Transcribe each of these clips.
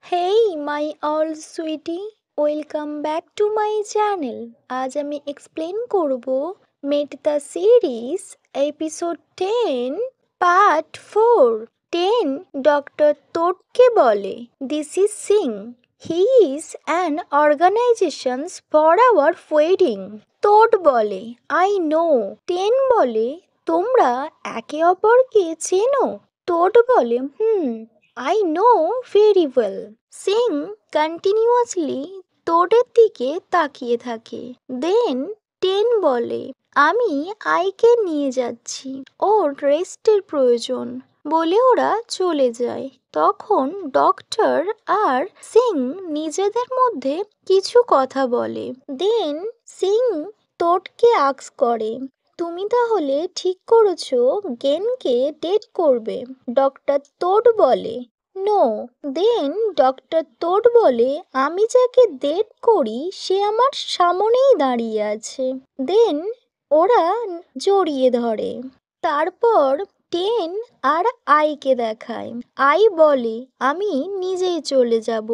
Hey my all sweetie, welcome back to my channel. আজ আমি explain করব meet the series episode 10 part 4। 10 doctor তোডকে বলে, this is Singh, he is an organisations for our wedding. Todd বলে, I no. 10 বলে, তোমরা একে অপরকে চেনো? তোড বলে, I know very well. Singh continuously তোডের দিকে তাকিয়ে থাকে। দেন 10 বলে, আমি আইকে নিয়ে যাচ্ছি, ওর রেস্টের প্রয়োজন, বলে ওরা চলে যায়। তখন ডক্টর আর সিং নিজেদের মধ্যে কিছু কথা বলে। দেন সিং তোডকে আস্ক করে, তুমি তাহলে ঠিক করেছো গেনকে ডেট করবে? ডক্টর তোড বলে, নো। দেন ডক্টর তোড বলে, আমি যাকে ডেট করি সে আমার সামনেই দাঁড়িয়ে আছে। দেন ওরা জড়িয়ে ধরে। তারপর 10 আর আইকে দেখায়। আই বলে, আমি নিজেই চলে যাব।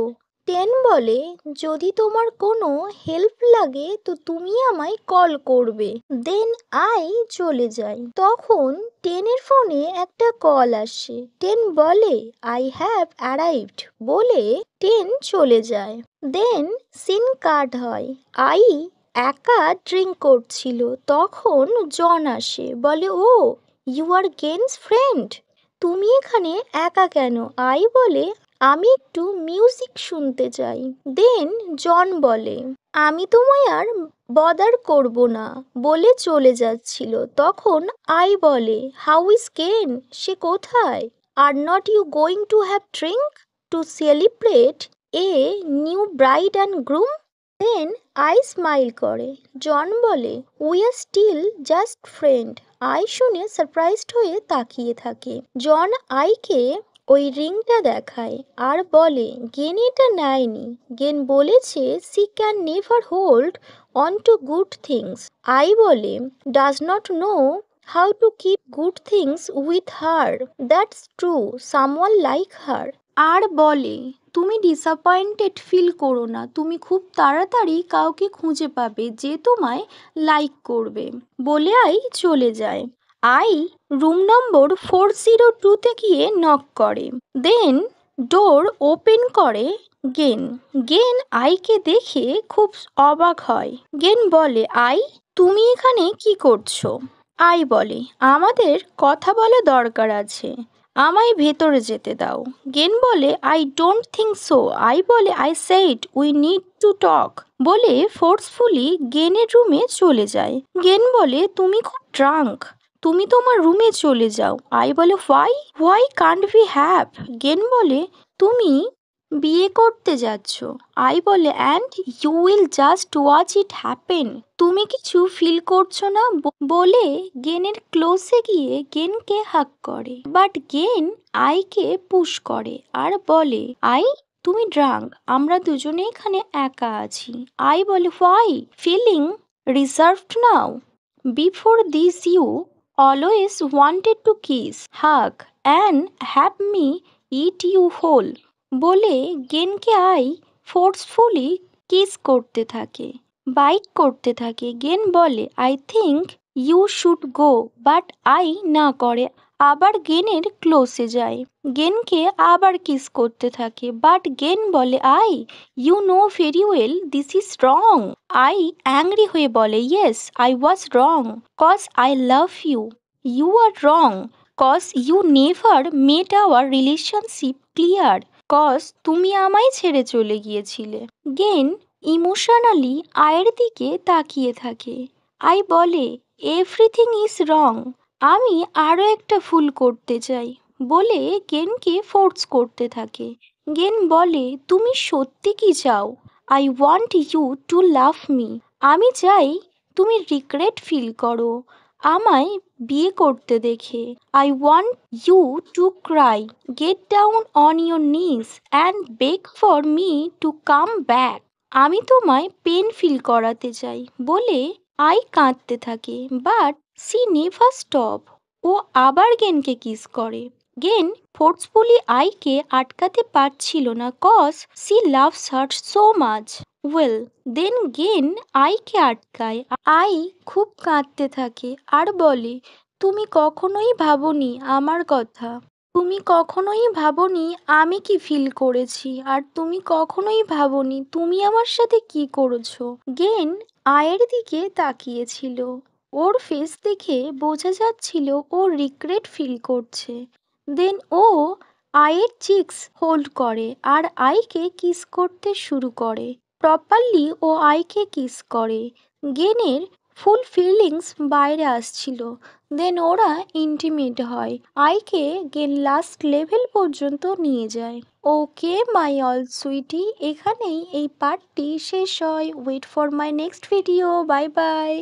10 বলে, যদি তোমার কোনো হেল্প লাগে তো তুমি আমায় কল করবে। দেন আই চলে যায়। তখন 10 এর ফোনে একটা কল আসে। 10 বলে, আই হ্যাভ অ্যারাইভড, বলে 10 চলে যায়। দেন সিন কাট হয়। আই একা ড্রিঙ্ক করছিল। তখন জন আসে, বলে, ও ইউ আর গেনস ফ্রেন্ড, তুমি এখানে একা কেন? আই বলে, আমি একটু মিউজিক শুনতে চাই। দেন জন বলে, আমি তোমায় আর বদার করব না, বলে চলে যাচ্ছিল। তখন আই বলে, হাউ ইজ গেন, সে কোথায়? Are not you going to have drink to celebrate a new bride and groom? Then Ai smile করে। জন বলে, we are still just friend. Ai শুনে সারপ্রাইজড হয়ে তাকিয়ে থাকে। জন আইকে ওই রিংটা দেখায় আর বলে, গেন এটা নেয়নি। গেন বলেছে she can never hold on to good things. Ai বলে, does not know how to keep good things with her, that's true, someone like her. আর বলে, তুমি ডিসঅ্যাপয়েন্টেড ফিল করো না, তুমি খুব তাড়াতাড়ি কাউকে খুঁজে পাবে যে তোমায় লাইক করবে, বলে আই চলে যায়। আই রুম নম্বর 402-তে গিয়ে নক করে। দেন ডোর ওপেন করে গেন। গেন আইকে দেখে খুব অবাক হয়। গেন বলে, আই তুমি এখানে কি করছো? আই বলে, আমাদের কথা বলা দরকার আছে, আমায় ভেতরে যেতে দাও। গেন বলে, I don't think so. Ai বলে, I said we need to talk, বলে ফোর্সফুলি গেনের রুমে চলে যায়। গেন বলে, তুমি খুব ড্রাঙ্ক, তুমি তোমার রুমে চলে যাও। আই বলে, why can't we have? Gen বলে, তুমি বিয়ে করতে যাচ্ছ। আই বলে, and you will just watch it happen, তুমি কিছু ফিল করছো না? বলে গেনের ক্লোজে গিয়ে গেনকে হাগ করে। বাট গেন আইকে পুশ করে আর বলে, আই তুমি ড্রাঙ্ক, আমরা দুজনে এখানে একা আছি। আই বলে, why feeling reserved now? Before this you always wanted to kiss, hug and have me eat you whole, বলে গেনকে আই ফোর্সফুলি কিস করতে থাকে, বাইট করতে থাকে। গেন বলে, I think you should go, but Ai না করে আবার গেনের ক্লোজে যায়। গেনকে আবার কিস করতে থাকে, বাট গেন বলে, I you know very well this is wrong. আই অ্যাংরি হয়ে বলে, yes I was wrong cause I love you. You are wrong cause you never made our relationship clear, cause তুমি আমায় ছেড়ে চলে গিয়েছিলে। গেন ইমোশনালি আয়ের দিকে তাকিয়ে থাকে। আই বলে, এভরিথিং ইজ রং, আমি আরও একটা ভুল করতে চাই, বলে গেনকে ফোর্স করতে থাকে। গেন বলে, তুমি সত্যি কি চাও? I want you to love me, আমি চাই তুমি রিগ্রেট ফিল করো আমায় বিয়ে করতে দেখে। I want you to cry, get down on your knees and beg for me to come back, আমি তোমায় পেন ফিল করাতে চাই, বলে আই কাঁদতে থাকে। বাট সি নেভার স্টপ, ও আবার গেনকে কিস করে। গেন ফোর্সফুলি আইকে আটকাতে পারছিল না cause she loves her so much. Well then Gen আইকে আটকায়। আই খুব কাঁদতে থাকে আর বলে, তুমি কখনোই ভাবোনি আমার কথা, তুমি কখনোই ভাবোনি আমি কি ফিল করেছি, আর তুমি কখনোই ভাবোনি তুমি আমার সাথে কি করেছো। গেন আয়ের দিকে তাকিয়েছিল। ওর ফেস দেখে বোঝা যাচ্ছিল ও রিগ্রেট ফিল করছে। দেন ও আয়ের চিক্স হোল্ড করে আর আইকে কিস করতে শুরু করে। প্রপারলি ও আইকে কিস করে। গেনের ফুল ফিলিংস বাইরে আসছিল। দেন ওরা ইন্টিমেট হয়। আইকে গেন লাস্ট লেভেল পর্যন্ত নিয়ে যায়। ওকে মাই অল সুইটি, এখানেই এই পার্টটি শেষ হয়। Wait for my next video. Bye by.